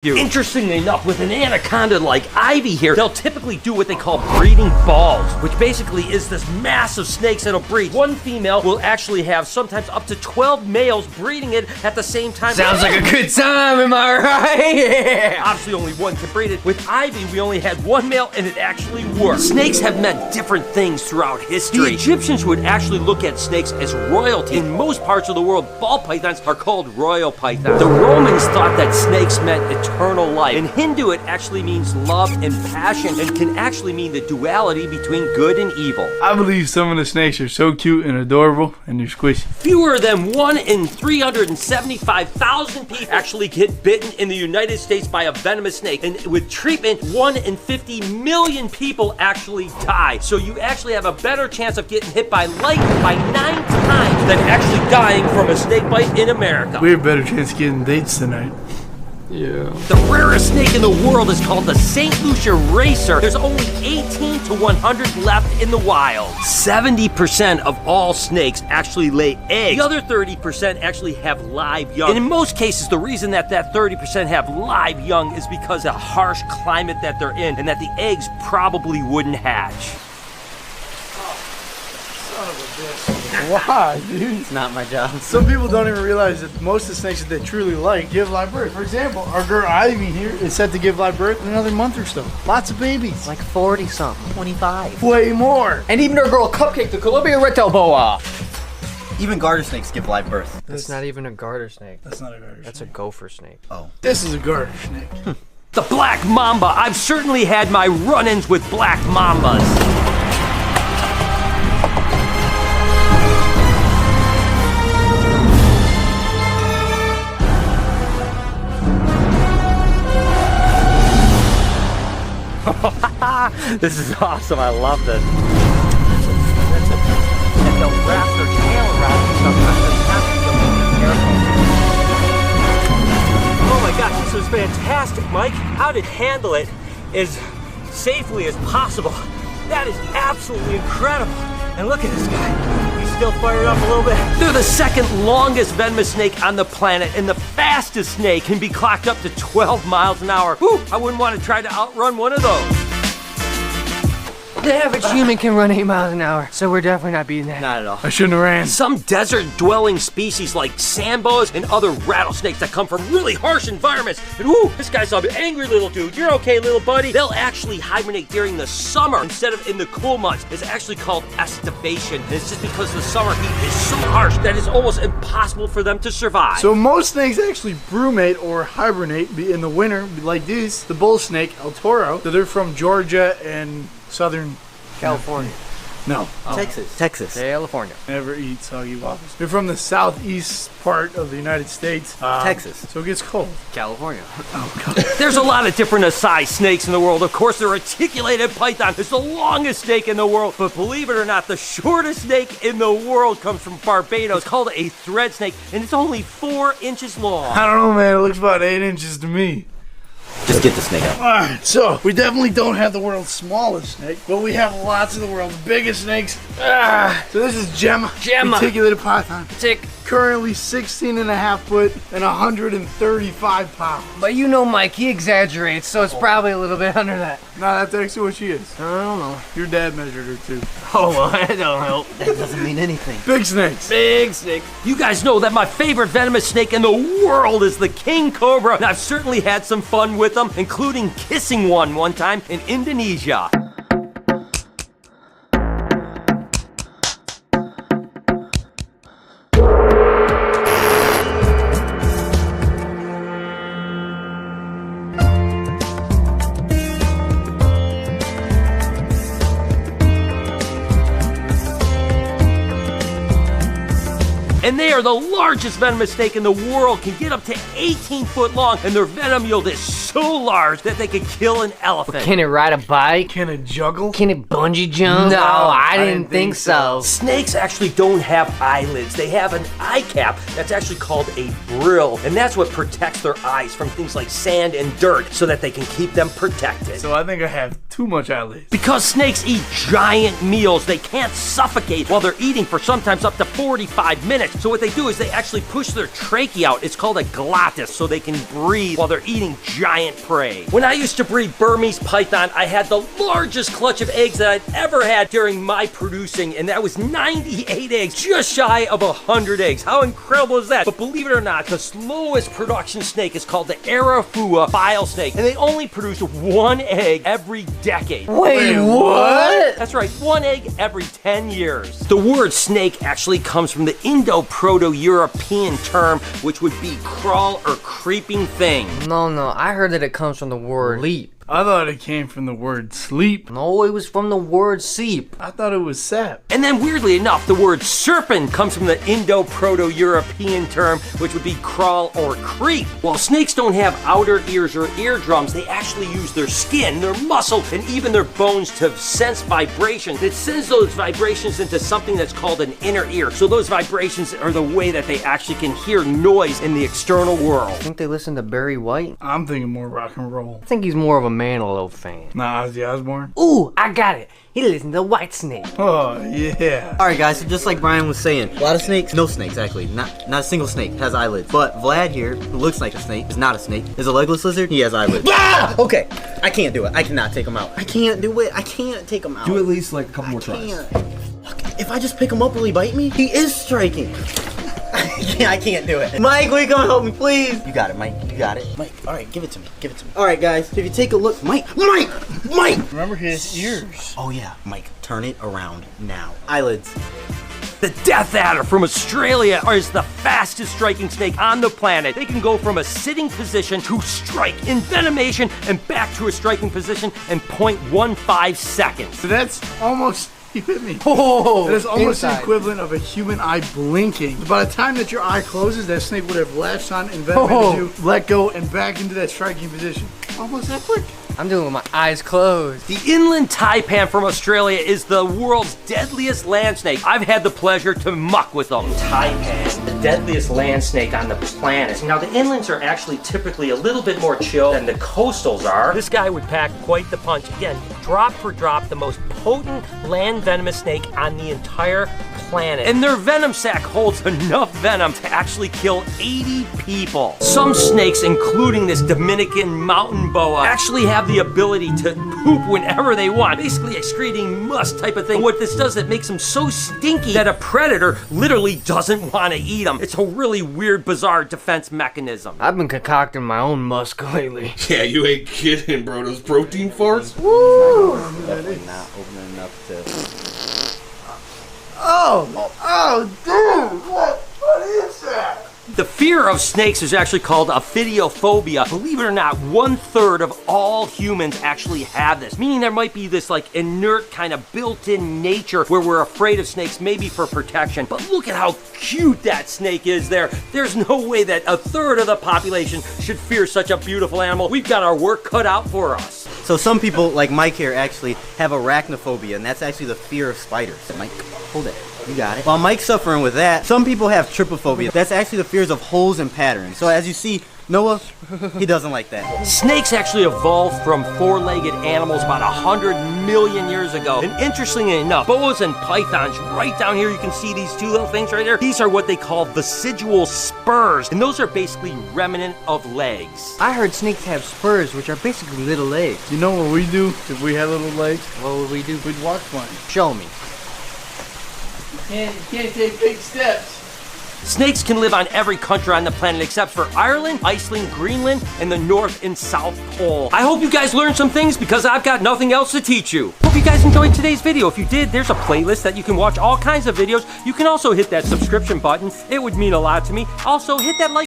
Interestingly enough, with an anaconda like Ivy here, they'll typically do what they call breeding balls, which basically is this mass of snakes that'll breed. One female will actually have sometimes up to 12 males breeding it at the same time. Sounds like a good time, am I right? Yeah. Obviously only one can breed it. With Ivy, we only had one male and it actually worked. Snakes have meant different things throughout history. The Egyptians would actually look at snakes as royalty. In most parts of the world, ball pythons are called royal pythons. The Romans thought that snakes meant eternal life. In Hindu, it actually means love and passion and can actually mean the duality between good and evil. I believe some of the snakes are so cute and adorable and they're squishy. Fewer than 1 in 375,000 people actually get bitten in the United States by a venomous snake. And with treatment, 1 in 50 million people actually die. So you actually have a better chance of getting hit by lightning by 9 times than actually dying from a snake bite in America. We have a better chance of getting dates tonight. Yeah. The rarest snake in the world is called the St. Lucia racer. There's only 18 to 100 left in the wild. 70% of all snakes actually lay eggs. The other 30% actually have live young. And in most cases, the reason that 30% have live young is because of the harsh climate that they're in and that the eggs probably wouldn't hatch. Why, dude? It's not my job. Some people don't even realize that most of the snakes that they truly like give live birth. For example, our girl Ivy here is set to give live birth in another month or so. Lots of babies. Like 40-something, 25. Way more. And even our girl Cupcake, the Columbia red-tailed boa. Even garter snakes give live birth. That's not even a garter snake. That's not a garter That's snake. a gopher snake. Oh. This is a garter snake. The black mamba. I've certainly had my run-ins with black mambas. This is awesome. I love this. And they'll wrap their tail around you sometimes. Oh my gosh, this is fantastic, Mike. How to handle it as safely as possible. That is absolutely incredible. And look at this guy. He's still fired up a little bit. They're the second longest venomous snake on the planet, and the fastest snake can be clocked up to 12 miles an hour. Whew, I wouldn't want to try to outrun one of those. The average human can run 8 miles an hour, so we're definitely not beating that. Not at all. I shouldn't have ran. Some desert-dwelling species like samboas and other rattlesnakes that come from really harsh environments. And whoo, this guy's an angry little dude. You're okay, little buddy. They'll actually hibernate during the summer instead of in the cool months. It's actually called estivation. And it's just because the summer heat is so harsh that it's almost impossible for them to survive. So most snakes actually brumate or hibernate in the winter, like this, the bull snake, El Toro. So they're from Georgia and Southern California. No. Texas. California. Never eat soggy waffles. They're from the southeast part of the United States. Texas. So it gets cold. California. Oh, God. There's a lot of different size snakes in the world. Of course, the reticulated python is the longest snake in the world. But believe it or not, the shortest snake in the world comes from Barbados. It's called a thread snake, and it's only 4 inches long. I don't know, man. It looks about 8 inches to me. Just get the snake out. Alright, so we definitely don't have the world's smallest snake, but we have lots of the world's biggest snakes. So this is Gemma. Reticulated python. Tick. Currently 16.5 foot and 135 pounds. But you know Mike, he exaggerates, so it's probably a little bit under that. No, that's actually what she is. I don't know. Your dad measured her too. Oh, well, that don't help. That doesn't mean anything. Big snakes. Big snake. You guys know that my favorite venomous snake in the world is the king cobra, and I've certainly had some fun with them, including kissing one time in Indonesia. And they are the largest venomous snake in the world, can get up to 18 foot long, and their venom yield is so large that they could kill an elephant. Can it ride a bike? Can it juggle? Can it bungee jump? No, I didn't think so. Snakes actually don't have eyelids. They have an eye cap that's actually called a brill, and that's what protects their eyes from things like sand and dirt so that they can keep them protected. So I think I have too much eyelids. Because snakes eat giant meals, they can't suffocate while they're eating for sometimes up to 45 minutes. So what they do is they actually push their trachea out. It's called a glottis, so they can breathe while they're eating giant prey. When I used to breed Burmese python, I had the largest clutch of eggs that I'd ever had during my producing, and that was 98 eggs, just shy of 100 eggs. How incredible is that? But believe it or not, the slowest production snake is called the Arafua bile snake, and they only produce 1 egg every decade. Wait, what? That's right, 1 egg every 10 years. The word snake actually comes from the Indo-Proto-European term, which would be crawl or creeping thing. No, I heard that it comes from the word leap. I thought it came from the word sleep. No, it was from the word seep. I thought it was sap. And then weirdly enough, the word serpent comes from the Indo-Proto-European term, which would be crawl or creep. While snakes don't have outer ears or eardrums, they actually use their skin, their muscle, and even their bones to sense vibrations. It sends those vibrations into something that's called an inner ear. So those vibrations are the way that they actually can hear noise in the external world. Think they listen to Barry White? I'm thinking more rock and roll. I think he's more of a Manilow fan. Nah, Ozzy Osbourne. Ooh, I got it. He listens to Whitesnake. Oh, yeah. Alright guys, so just like Brian was saying, a lot of snakes, no snakes actually, not a single snake has eyelids. But Vlad here, who looks like a snake, is not a snake, is a legless lizard, he has eyelids. Ah! Okay, I can't do it, I cannot take him out. I can't do it, I can't take him out. Do at least like a couple more tries. Look, if I just pick him up, will he bite me? He is striking. I can't do it. Mike, will you come help me, please? You got it, Mike. You got it. Mike, all right, give it to me. Give it to me. All right, guys, if you take a look, Mike. Remember his ears. Oh, yeah, Mike, turn it around now. Eyelids. The death adder from Australia is the fastest striking snake on the planet. They can go from a sitting position to strike, envenomation, and back to a striking position in 0.15 seconds. So that's almost... You hit me. Oh, that is almost the inside. equivalent of a human eye blinking. By the time that your eye closes, that snake would have latched on, envenomated you, let go, and back into that striking position. Almost that quick. I'm doing it with my eyes closed. The inland taipan from Australia is the world's deadliest land snake. I've had the pleasure to muck with them. Taipan, the deadliest land snake on the planet. Now the inlands are actually typically a little bit more chill than the coastals are. This guy would pack quite the punch. Again, drop for drop, the most potent land venomous snake on the entire planet. And their venom sac holds enough venom to actually kill 80 people. Some snakes, including this Dominican mountain boa, actually have the ability to poop whenever they want. Basically excreting musk type of thing. What this does, it makes them so stinky that a predator literally doesn't want to eat them. It's a really weird, bizarre defense mechanism. I've been concocting my own musk lately. Yeah, you ain't kidding, bro. Those protein farts? Definitely not opening up to... Oh, dude, what is that? The fear of snakes is actually called ophidiophobia. Believe it or not, 1/3 of all humans actually have this, meaning there might be this like inert kind of built-in nature where we're afraid of snakes, maybe for protection. But look at how cute that snake is there. There's no way that 1/3 of the population should fear such a beautiful animal. We've got our work cut out for us. So some people, like Mike here, actually have arachnophobia, and that's actually the fear of spiders. Mike, hold it. You got it. While Mike's suffering with that, some people have trypophobia. That's actually the fears of holes and patterns. So as you see, Noah, he doesn't like that. Snakes actually evolved from four-legged animals about 100 million years ago. And interestingly enough, boas and pythons, right down here, you can see these two little things right there. These are what they call vestigial spurs. And those are basically remnant of legs. I heard snakes have spurs, which are basically little legs. You know what we do if we had little legs? What would we do? We'd walk funny. Show me. You can't take big steps. Snakes can live on every country on the planet except for Ireland, Iceland, Greenland, and the North and South Pole. I hope you guys learned some things because I've got nothing else to teach you. Hope you guys enjoyed today's video. If you did, there's a playlist that you can watch all kinds of videos. You can also hit that subscription button. It would mean a lot to me. Also, hit that like